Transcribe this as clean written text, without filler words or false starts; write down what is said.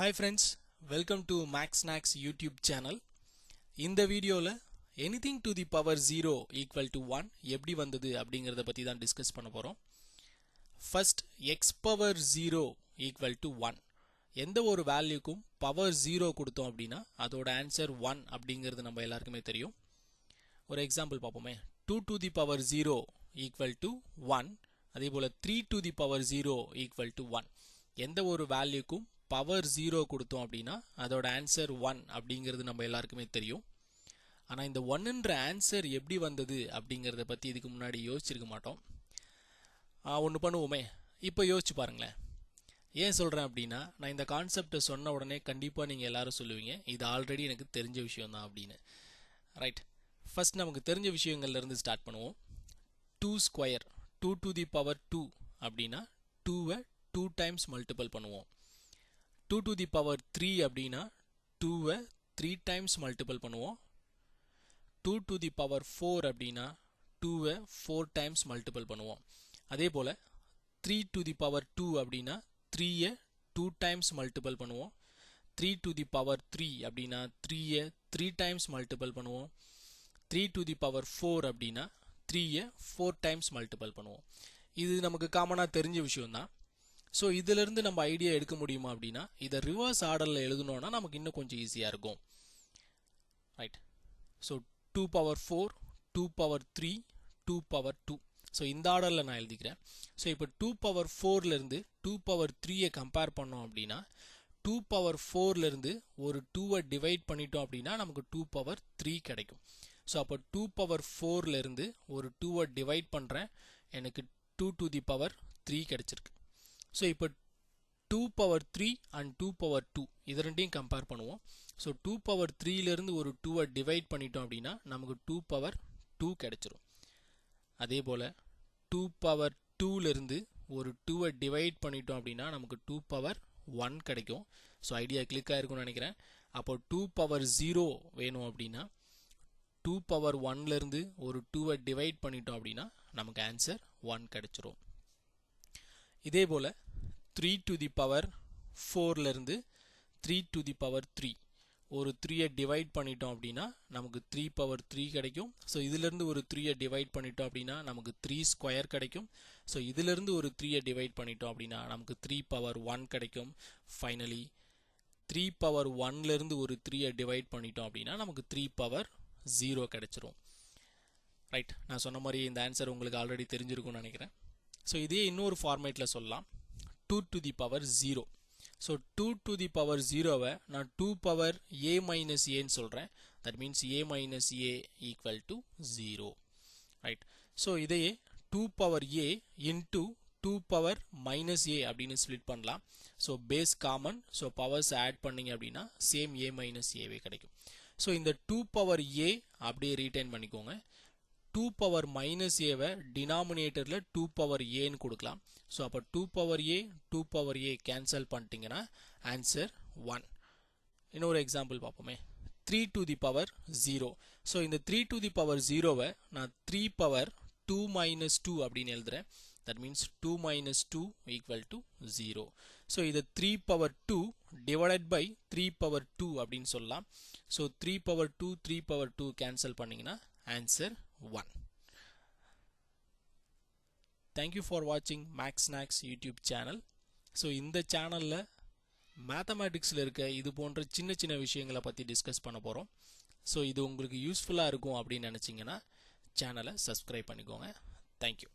Hi friends, welcome to Max Snacks YouTube channel. இந்த வீடியோல anything to the power 0 equal to 1 எப்படி வந்தது அப்படிங்கறத பத்தி தான் டிஸ்கஸ் பண்ண போறோம். First x power 0 equal to 1. எந்த ஒரு வேல்யூக்கும் பவர் 0 கொடுத்தோம் அப்படினா அதோட ஆன்சர் 1 அப்படிங்கிறது நம்ம எல்லாருக்குமே தெரியும். ஒரு example பாப்போமே. 2 to the power 0 equal to 1. அதே போல 3 to the power 0 equal to 1. எந்த ஒரு வேல்யூக்கும் பவர் 0 கொடுத்தோம் அப்படினா அதோட ஆன்சர் 1 அப்படிங்கிறது நம்ம எல்லாருக்குமே தெரியும். ஆனா இந்த 1ன்ற ஆன்சர் எப்படி வந்தது அப்படிங்கறத பத்தி இதுக்கு முன்னாடி யோசிச்சிருக்க மாட்டோம். ஒன்னு பண்ணுவோமே. இப்போ யோசிச்சு பாருங்களேன். ஏன் சொல்றேன் அப்படினா நான் இந்த கான்செப்ட சொன்ன உடனே கண்டிப்பா நீங்க எல்லாரும் சொல்லுவீங்க இது ஆல்ரெடி எனக்கு தெரிஞ்ச விஷயம் தான் அப்படினு. ரைட். ஃபர்ஸ்ட் நமக்கு தெரிஞ்ச விஷயங்கள்ல இருந்து ஸ்டார்ட் பண்ணுவோம். 2 ஸ்கொயர் 2 to the power 2 அப்படினா 2 2 டைம்ஸ் மல்டிபிள் பண்ணுவோம். 2 to the power 3 அப்படினா 2 3 டைம்ஸ் மல்டிபிள் பண்ணுவோம். 2 to the power 4 அப்படினா 2 4 டைம்ஸ் மல்டிபிள் பண்ணுவோம். அதே போல 3 to the power 2 அப்படினா 3 2 டைம்ஸ் மல்டிபிள் பண்ணுவோம். 3 to the power 3 அப்படினா 3 3 டைம்ஸ் மல்டிபிள் பண்ணுவோம். 3 to the power 4 அப்படினா 3 4 டைம்ஸ் மல்டிபிள் பண்ணுவோம். இது நமக்கு காமனா தெரிஞ்ச விஷயம் தான். சோ இதில இருந்து நம்ம ஐடியா எடுக்க முடியுமா அப்படினா இத ரிவர்ஸ் ஆர்டர்ல எழுதணும்னா நமக்கு இன்னும் கொஞ்சம் ஈஸியா இருக்கும். Right. So 2 power 4 2 power 3 2 power 2. So இந்த ஆர்டர்ல நான் எழுதிக்கிறேன். சோ இப்போ 2 பவர் 4 ல இருந்து 2 பவர் 3 கம்பேர் பண்ணோம் அப்படினா 2 பவர் 4 ல இருந்து ஒரு 2 டிவைட் பண்ணிட்டோம் அப்படினா நமக்கு 2 பவர் 3 கிடைக்கும். சோ அப்ப 2 பவர் 4 ல இருந்து ஒரு 2 டிவைட் பண்றேன். எனக்கு 2 to the power 3 கிடைச்சிருக்கு. சோ இப்போ 2 பவர் 3 and 2 பவர் 2 இது ரெண்டையும் கம்பேர் பண்ணுவோம். சோ 2 பவர் 3 ல இருந்து ஒரு 2 டிவைட் பண்ணிட்டோம் அப்படினா நமக்கு 2 பவர் 2 கிடைச்சிரும். அதே போல 2 பவர் 2 ல இருந்து ஒரு 2 டிவைட் பண்ணிட்டோம் அப்படினா நமக்கு 2 பவர் 1 கிடைக்கும். சோ ஐடியா கிளிக் ஆயிருக்கும்னு நினைக்கிறேன். அப்போ 2 பவர் 0 வேணும் அப்படினா 2 பவர் 1 ல இருந்து ஒரு 2 டிவைட் பண்ணிட்டோம் அப்படினா நமக்கு ஆன்சர் 1 கிடைச்சிரும். இதே போல 3 to the power 4 ல இருந்து 3 to the power 3 ஒரு 3 டிவைட் பண்ணிட்டோம் அப்படினா நமக்கு 3 பவர் 3 கிடைக்கும். சோ இதில இருந்து ஒரு 3 டிவைட் பண்ணிட்டோம் அப்படினா நமக்கு 3 ஸ்கொயர் கிடைக்கும். சோ இதில இருந்து ஒரு 3 டிவைட் பண்ணிட்டோம் அப்படினா நமக்கு 3 பவர் 1 கிடைக்கும். ஃபைனலி 3 பவர் 1 ல இருந்து ஒரு 3 டிவைட் பண்ணிட்டோம் அப்படினா நமக்கு 3 பவர் 0 கிடைச்சிரும். ரைட். நான் சொன்ன மாதிரி இந்த ஆன்சர் உங்களுக்கு ஆல்ரெடி தெரிஞ்சிருக்கும்னு நினைக்கிறேன். சோ இதே இன்னொரு ஃபார்மேட்ல சொல்லலாம். 2 to the power 0. So 2 to the power 0 நான் 2 power a minus a ன்னு சொல்றேன். That means a minus a equal to 0. Right. So இதையே 2 power a into 2 power minus a அப்படின்னு split பண்ணலாம். So base common. So powers add பண்ணீங்க அப்படின்னா same a minus a வே கிடைக்கும். So இந்த 2 power a அப்படியே retain பண்ணிக்கோங்க. 2 power minus a why denominatorல 2 power a ன்னு கொடுக்கலாம். சோ அப்ப 2 power a 2 power a cancel பண்ணிட்டீங்கன்னா ஆன்சர் 1. இன்னொரு எக்ஸாம்பிள் பாப்போமே. 3 to the power 0. சோ இந்த 3 to the power 0 வை நான் 3 power 2 minus 2 அப்படினு எழுதுறேன். That means 2 minus 2 equal to 0. So இத 3 power 2 divided by 3 power 2 அப்படினு சொல்லலாம். சோ 3 power 2 3 power 2 கேன்சல் பண்ணீங்கன்னா answer 1. Thank you for watching Max Snacks YouTube channel. So இந்த சேனல்ல மேத்தமேட்டிக்ஸ்ல இருக்க இது போன்ற சின்ன சின்ன விஷயங்களை பத்தி டிஸ்கஸ் பண்ண போறோம். So இது உங்களுக்கு யூஸ்ஃபுல்லா இருக்கும் அப்படி நினைச்சீங்கன்னா சேனலை சப்ஸ்கிரைப் பண்ணிக்கோங்க. Thank you.